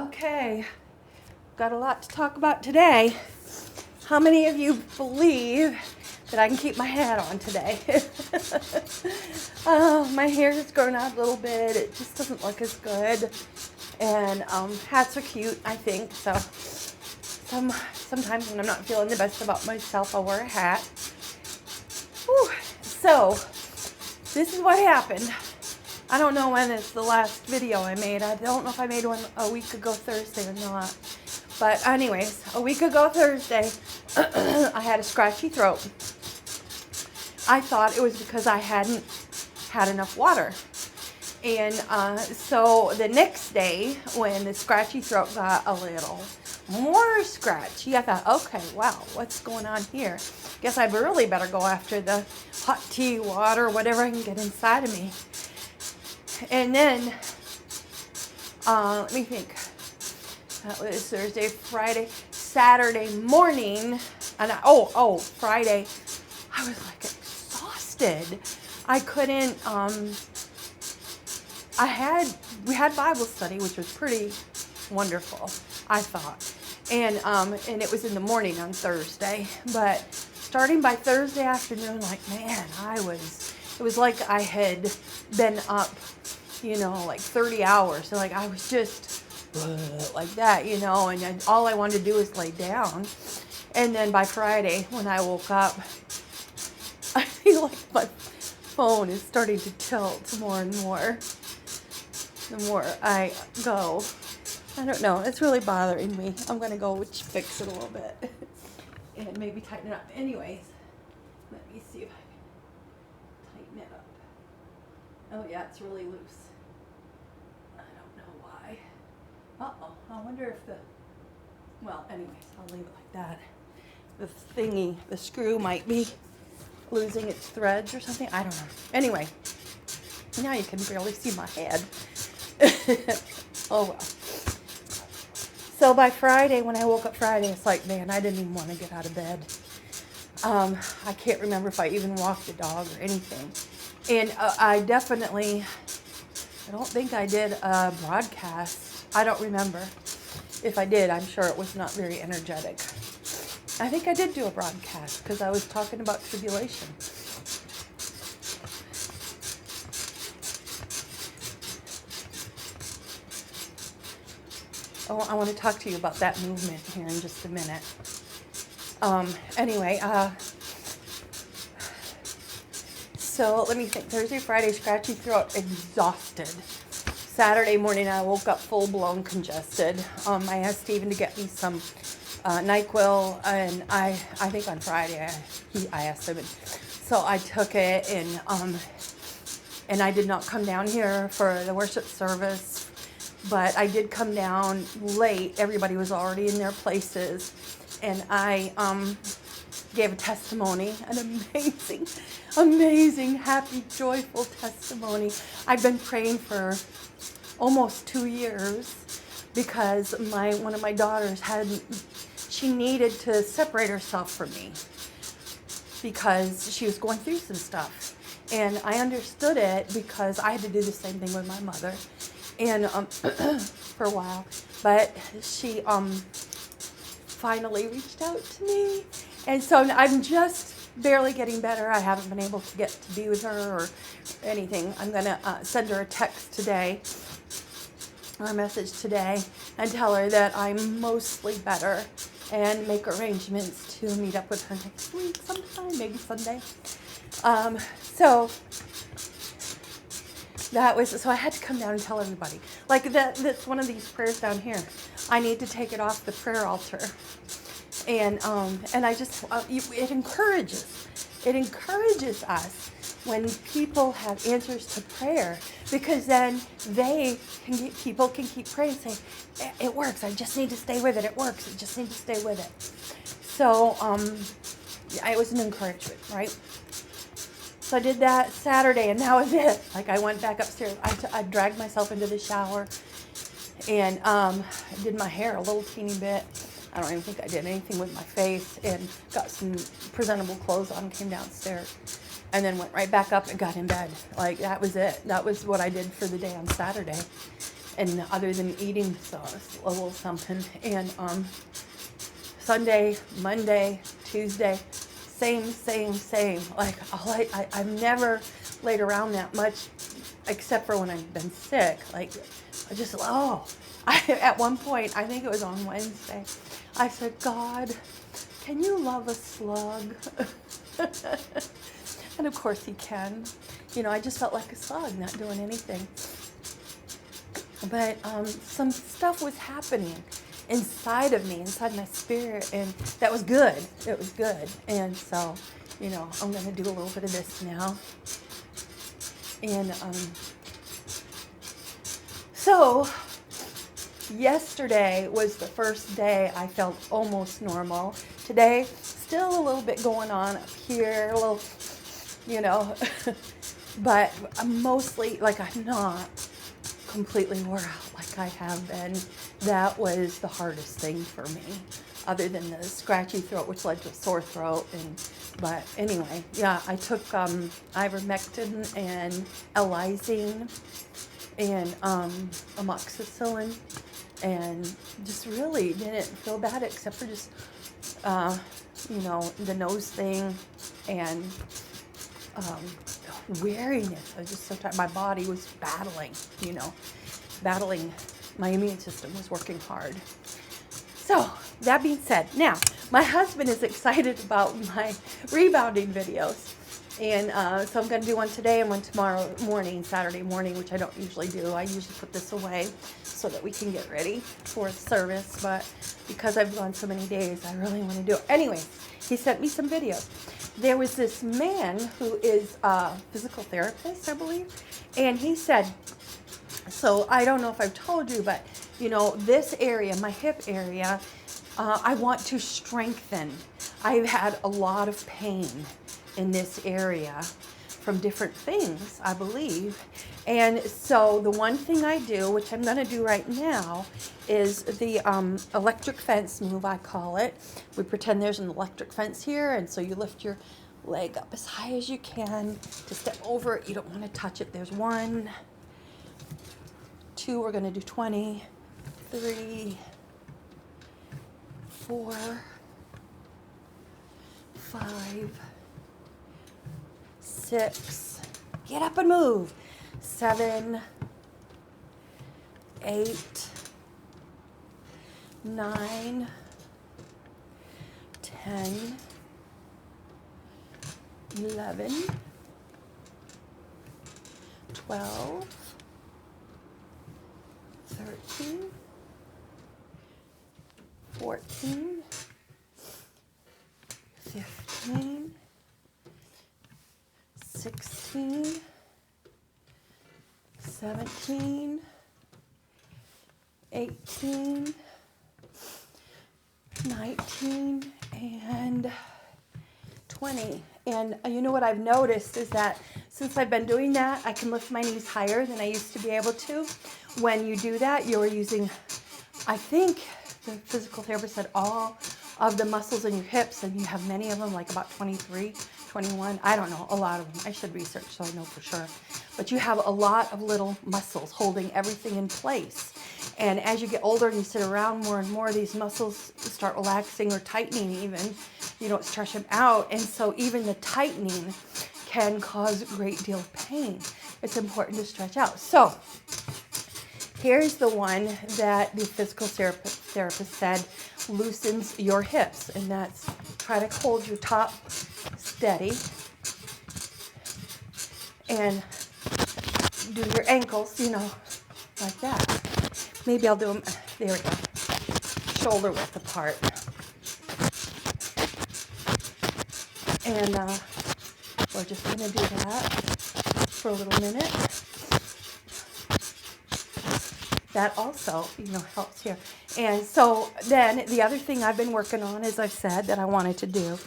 Okay, got a lot to talk about today. How many of you believe that I can keep my hat on today? Oh, my hair has grown out a little bit. It just doesn't look as good. And hats are cute, I think. So sometimes when I'm not feeling the best about myself, I'll wear a hat. Whew. So this is what happened. I don't know when it's the last video I made. I don't know if I made one a week ago Thursday or not. But anyways, a week ago Thursday, I had a scratchy throat. I thought it was because I hadn't had enough water. And so the next day, when the scratchy throat got a little more scratchy, I thought, okay, wow, what's going on here? Guess I really better go after the hot tea, water, whatever I can get inside of me. And then, let me think. That was Thursday, Friday, Saturday morning, and Friday, I was like exhausted. I couldn't. We had Bible study, which was pretty wonderful, I thought, and it was in the morning on Thursday. But starting by Thursday afternoon, like man, it was like I had been up, like 30 hours. So like I was just like that, and all I wanted to do was lay down. And then by Friday, when I woke up, I feel like my phone is starting to tilt more and more the more I go. I don't know. It's really bothering me. I'm going to go fix it a little bit and maybe tighten it up. Anyways, let me see if I can tighten it up. Oh, yeah, it's really loose. I don't know why. Uh-oh. I wonder if anyways, I'll leave it like that. The screw might be losing its threads or something. I don't know. Anyway, now you can barely see my head. Oh, well. So by Friday, when I woke up Friday, it's like, man, I didn't even want to get out of bed. I can't remember if I even walked the dog or anything. And I don't think I did a broadcast. I don't remember. If I did, I'm sure it was not very energetic. I think I did do a broadcast because I was talking about tribulation. Oh, I want to talk to you about that movement here in just a minute. Anyway, so let me think. Thursday, Friday, scratchy throat, exhausted. Saturday morning, I woke up full-blown congested. I asked Steven to get me some NyQuil, and I think on Friday I asked him, and so I took it, and I did not come down here for the worship service. But I did come down late. Everybody was already in their places. And I gave a testimony, an amazing, happy, joyful testimony. I've been praying for almost 2 years because one of my daughters she needed to separate herself from me because she was going through some stuff. And I understood it because I had to do the same thing with my mother. And for a while, but she finally reached out to me, and so I'm just barely getting better. I haven't been able to get to be with her or anything. I'm gonna send her a text today or a message today and tell her that I'm mostly better and make arrangements to meet up with her next week sometime, maybe Sunday. So I had to come down and tell everybody. Like that's one of these prayers down here. I need to take it off the prayer altar. And I just, it encourages us when people have answers to prayer, because then people can keep praying and say, it works, I just need to stay with it, it works, I just need to stay with it. So, it was an encouragement, right? So I did that Saturday, and that was it. Like I went back upstairs. I dragged myself into the shower, and I did my hair a little teeny bit. I don't even think I did anything with my face, and got some presentable clothes on, came downstairs, and then went right back up and got in bed. Like that was it. That was what I did for the day on Saturday. and other than eating a little something. And Sunday, Monday, Tuesday, same. Like I've never laid around that much, except for when I've been sick. Like at one point, I think it was on Wednesday, I said, God, can you love a slug? And of course he can. I just felt like a slug, not doing anything. But some stuff was happening inside of me, inside my spirit, and that was good. It was good. And so, I'm going to do a little bit of this now. And so yesterday was the first day I felt almost normal. Today, still a little bit going on up here, a little, but I'm mostly, like, I'm not completely wore out like I have been. That was the hardest thing for me, other than the scratchy throat, which led to a sore throat. But anyway, yeah, I took ivermectin and lysine and amoxicillin, and just really didn't feel bad, except for just the nose thing and weariness. I was just so tired. My body was battling. My immune system was working hard. So that being said, now my husband is excited about my rebounding videos. And so I'm going to do one today and one tomorrow morning, Saturday morning, which I don't usually do. I usually put this away so that we can get ready for service. But because I've gone so many days, I really want to do it. Anyway, he sent me some videos. There was this man who is a physical therapist, I believe. And he said, so I don't know if I've told you, but, this area, my hip area, I want to strengthen. I've had a lot of pain in this area from different things, I believe. And so the one thing I do, which I'm going to do right now, is the electric fence move, I call it. We pretend there's an electric fence here, and so you lift your leg up as high as you can to step over it. You don't want to touch it. There's 1, 2, we're going to do 20, 3, 4, 5, 6, get up and move, 7, 8, 9, 10, 11, 12, 13, 14, 15, 16, 17, 18, 19, and 20. And you know what I've noticed is that since I've been doing that, I can lift my knees higher than I used to be able to. When you do that, you're using, I think the physical therapist said, all of the muscles in your hips, and you have many of them, like about 23, 21, I don't know, a lot of them. I should research so I know for sure. But you have a lot of little muscles holding everything in place. And as you get older and you sit around more and more, these muscles start relaxing or tightening even. You don't stretch them out. And so even the tightening can cause a great deal of pain. It's important to stretch out. So here's the one that the physical therapist said loosens your hips. And that's try to hold your top steady and do your ankles, like that. Maybe I'll do them, there we go, shoulder width apart. And we're just going to do that for a little minute. That also, helps here. And so then the other thing I've been working on, as I've said, that I wanted to do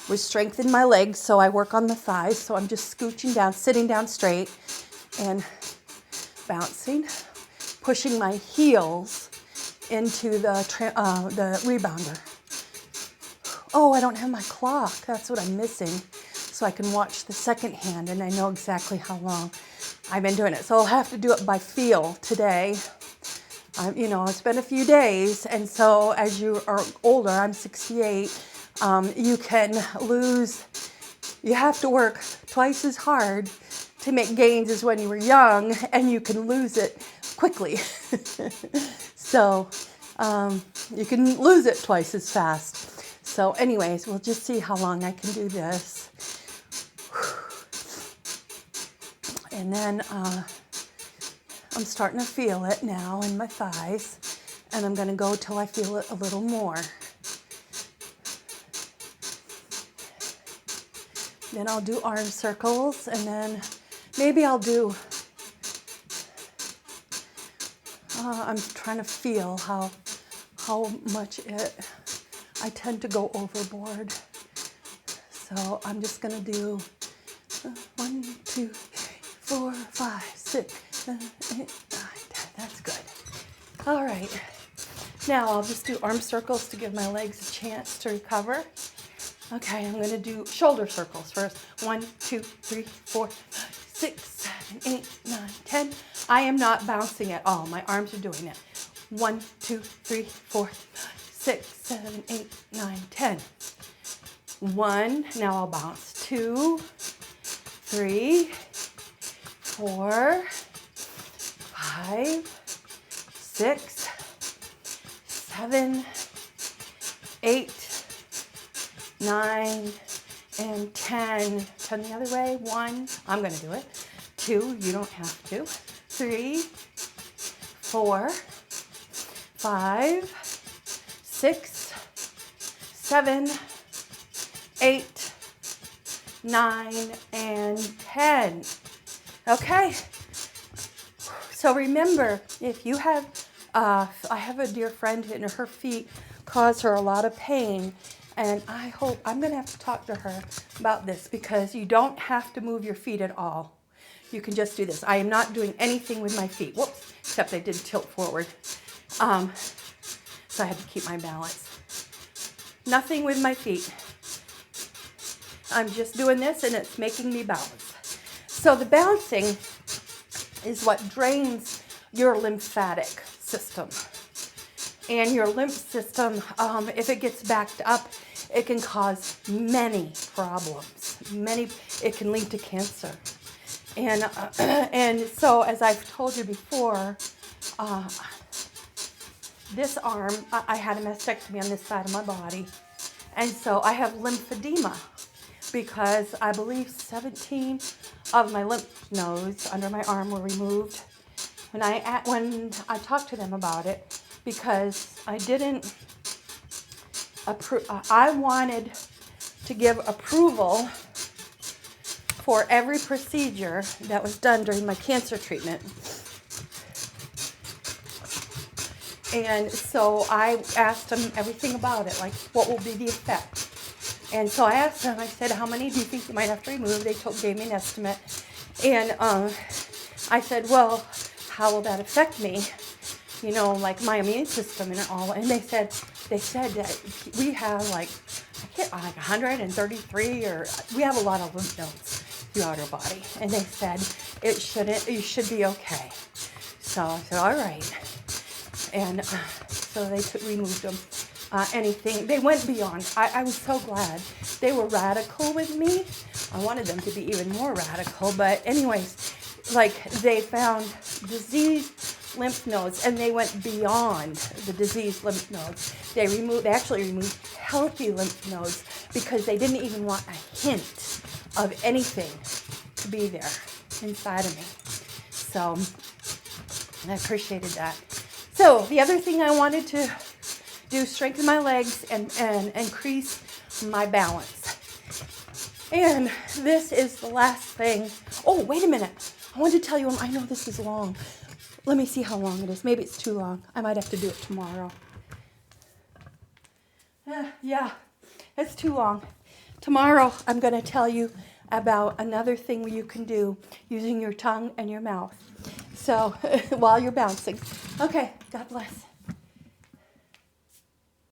was strengthen my legs. So I work on the thighs. So I'm just scooching down, sitting down straight and bouncing, pushing my heels into the rebounder. Oh, I don't have my clock. That's what I'm missing. So I can watch the second hand and I know exactly how long I've been doing it. So I'll have to do it by feel today It's been a few days, and so as you are older, I'm 68, you have to work twice as hard to make gains as when you were young, and you can lose it quickly. So you can lose it twice as fast. So anyways, we'll just see how long I can do this. And then I'm starting to feel it now in my thighs, and I'm going to go till I feel it a little more. Then I'll do arm circles, and then maybe I'll do, I'm trying to feel how much I tend to go overboard. So I'm just going to do 1, 2, 4, 5, 6, 7, 8, 9, 10. That's good. All right. Now I'll just do arm circles to give my legs a chance to recover. Okay, I'm going to do shoulder circles first. 1, 2, 3, 4, 5, 6, 7, 8, 9, 10. I am not bouncing at all. My arms are doing it. 1, 2, 3, 4, 5, 6, 7, 8, 9, 10. 1. Now I'll bounce. 2, 3, 4, 5, 6, 7, 8, 9, and 10. Turn the other way. 1, I'm going to do it. 2, you don't have to. 3, 4, 5, 6, 7, 8, 9, and 10. Okay. So remember, if you have, I have a dear friend and her feet cause her a lot of pain. And I'm going to have to talk to her about this, because you don't have to move your feet at all. You can just do this. I am not doing anything with my feet. Whoops, except I did tilt forward. So I had to keep my balance. Nothing with my feet. I'm just doing this, and it's making me balance. So the bouncing is what drains your lymphatic system. And your lymph system, if it gets backed up, it can cause many problems. It can lead to cancer. And so, as I've told you before, this arm, I had a mastectomy on this side of my body. And so I have lymphedema, because I believe 17 of my lymph nodes under my arm were removed. When I talked to them about it, because I didn't approve, I wanted to give approval for every procedure that was done during my cancer treatment. And so I asked them everything about it, like what will be the effect. And so I asked them, I said, how many do you think you might have to remove? They gave me an estimate. And I said, well, how will that affect me? Like my immune system and all. And they said that we have like 133, or we have a lot of lymph nodes throughout our body. And they said you should be okay. So I said, all right. And so they removed them. They went beyond. I was so glad. They were radical with me. I wanted them to be even more radical. But anyways, like they found diseased lymph nodes, and they went beyond the diseased lymph nodes. They actually removed healthy lymph nodes, because they didn't even want a hint of anything to be there inside of me. So I appreciated that. So the other thing I wanted to do, strengthen my legs and increase my balance. And this is the last thing. Oh, wait a minute. I wanted to tell you, I know this is long. Let me see how long it is. Maybe it's too long. I might have to do it tomorrow. Yeah, it's too long. Tomorrow, I'm going to tell you about another thing you can do using your tongue and your mouth. So, while you're bouncing. Okay, God bless.